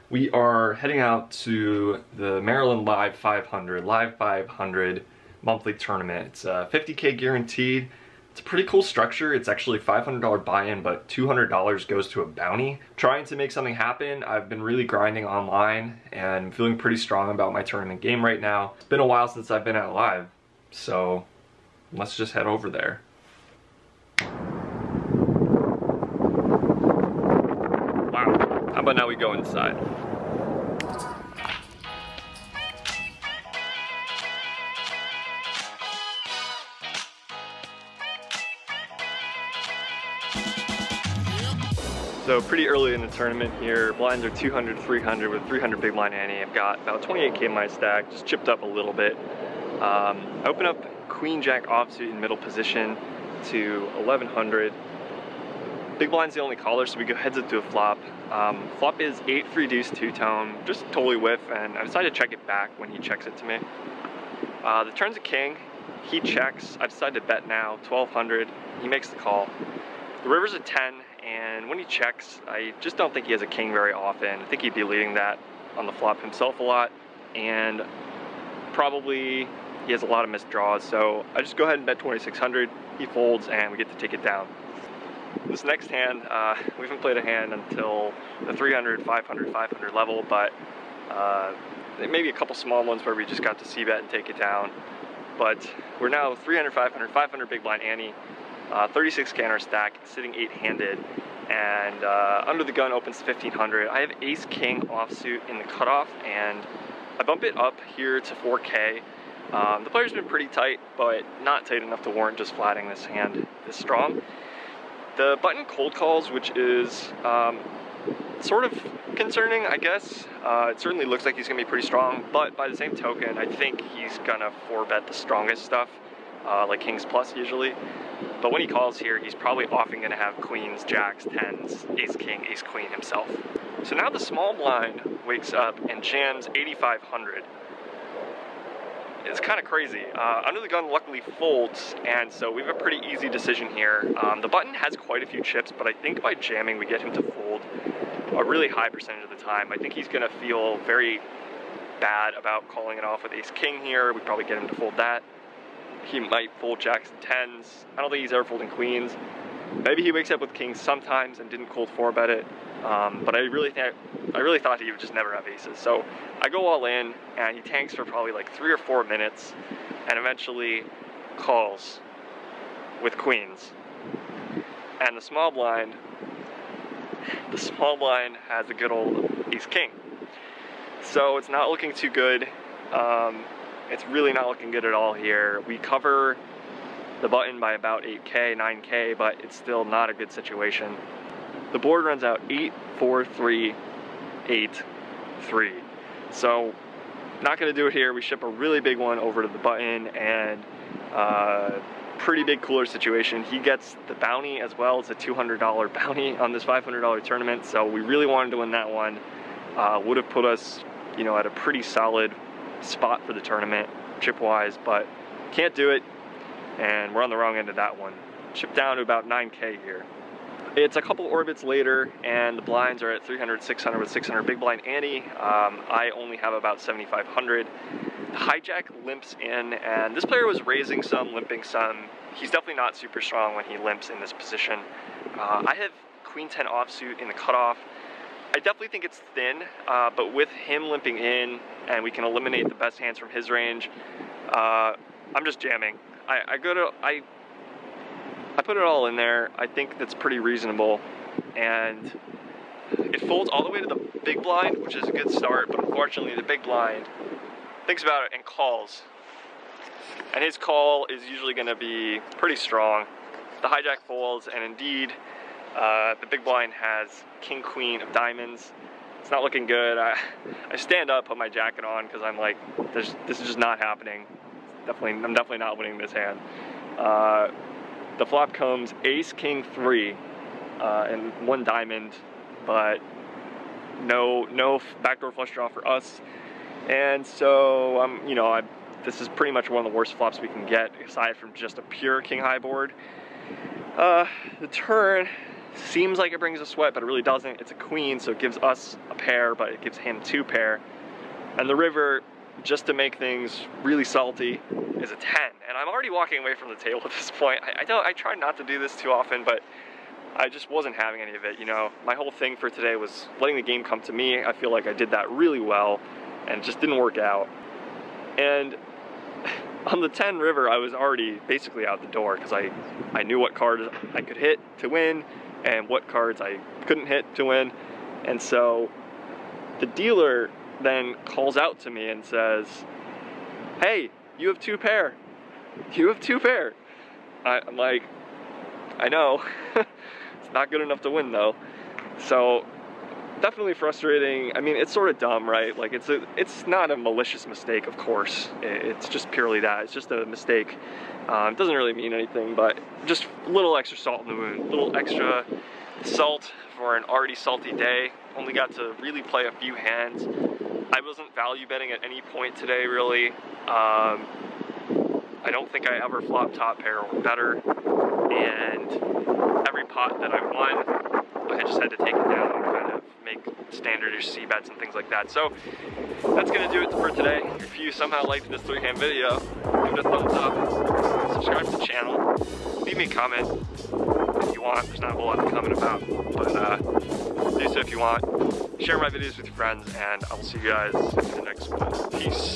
We are heading out to the Maryland Live 500 monthly tournament. It's 50K guaranteed. It's a pretty cool structure. It's actually $500 buy-in, but $200 goes to a bounty. Trying to make something happen. I've been really grinding online and feeling pretty strong about my tournament game right now. It's been a while since I've been at Live, so let's just head over there. Wow, how about now we go inside? So pretty early in the tournament here, blinds are 200, 300 with 300 big blind ante. I've got about 28K in my stack, just chipped up a little bit. I open up Queen Jack offsuit in middle position to 1100. Big blind's the only caller, so we go heads up to a flop. Flop is 8-3 deuce two-tone, just totally whiff, and I decided to check it back when he checks it to me. The turn's a king, he checks, I decide to bet now, 1200, he makes the call. The river's a 10, and when he checks, I just don't think he has a king very often. I think he'd be leading that on the flop himself a lot, and probably he has a lot of missed draws, so I just go ahead and bet 2600, he folds, and we get to take it down. This next hand, we haven't played a hand until the 300, 500, 500 level, but maybe a couple small ones where we just got to c-bet and take it down. But we're now 300, 500, 500 big blind ante, 36K in our stack, sitting 8-handed, and under the gun opens 1500. I have ace-king offsuit in the cutoff, and I bump it up here to 4K. The player's been pretty tight, but not tight enough to warrant just flatting this hand this strong. The button cold calls, which is sort of concerning, I guess. It certainly looks like he's gonna be pretty strong, but by the same token, I think he's gonna 4-bet the strongest stuff, like kings plus usually. But when he calls here, he's probably often gonna have queens, jacks, tens, ace king, ace queen himself. So now the small blind wakes up and jams 8500. It's kind of crazy. Under the gun luckily folds, and so we have a pretty easy decision here. The button has quite a few chips, but I think by jamming we get him to fold a really high percentage of the time. I think he's gonna feel very bad about calling it off with ace king here. We probably get him to fold that. He might fold jacks and tens. I don't think he's ever folding queens. Maybe he wakes up with kings sometimes and didn't cold 4-bet it. But I really thought he would just never have aces. So I go all in, and he tanks for probably like 3 or 4 minutes, and eventually calls with queens. And the small blind has a good old ace king. So it's not looking too good. It's really not looking good at all here. We cover the button by about 8K, 9K, but it's still not a good situation. The board runs out 8, 4, 3, 8, 3. So not gonna do it here. We ship a really big one over to the button, and pretty big cooler situation. He gets the bounty as well. It's a $200 bounty on this $500 tournament, so we really wanted to win that one. Would have put us, you know, at a pretty solid spot for the tournament, chip-wise, but can't do it, and we're on the wrong end of that one. Chip down to about 9K here. It's a couple orbits later, and the blinds are at 300, 600 with 600 big blind ante. I only have about 7,500. The hijack limps in, and this player was raising some, limping some. He's definitely not super strong when he limps in this position. I have queen 10 offsuit in the cutoff. I definitely think it's thin, but with him limping in, and we can eliminate the best hands from his range, I'm just jamming. I put it all in there. I think that's pretty reasonable, and it folds all the way to the big blind, which is a good start, but unfortunately the big blind thinks about it and calls. And his call is usually gonna be pretty strong. The hijack folds, and indeed, the big blind has king queen of diamonds. It's not looking good. I stand up, put my jacket on, because I'm like, this is just not happening. I'm definitely not winning this hand. The flop comes ace king 3 and 1 diamond, but no backdoor flush draw for us. And so you know, this is pretty much one of the worst flops we can get, aside from just a pure king high board. The turn Seems like it brings a sweat, but it really doesn't. It's a queen, so it gives us a pair, but it gives him 2 pair. And the river, just to make things really salty, is a 10. And I'm already walking away from the table at this point. I try not to do this too often, but I just wasn't having any of it, you know. My whole thing for today was letting the game come to me. I feel like I did that really well, and it just didn't work out. And on the 10 river, I was already basically out the door because I knew what cards I could hit to win and what cards I couldn't hit to win. And so the dealer then calls out to me and says, "Hey, you have 2 pair. You have 2 pair." I'm like, I know. It's not good enough to win though. So definitely frustrating. I mean, it's sort of dumb, right? Like it's not a malicious mistake, of course. It's just purely that. It's just a mistake. It doesn't really mean anything, but just a little extra salt in the wound. A little extra salt for an already salty day. Only got to really play a few hands. I wasn't value betting at any point today, really. I don't think I ever flopped top pair or better. And every pot that I won, I just had to take it down and kind of make standardish C-bets and things like that. So that's gonna do it for today. If you somehow liked this 3-hand video, give it a thumbs up, subscribe to the channel, leave me a comment if you want. There's not a whole lot to comment about, but do so if you want. Share my videos with your friends, and I will see you guys in the next one. Peace.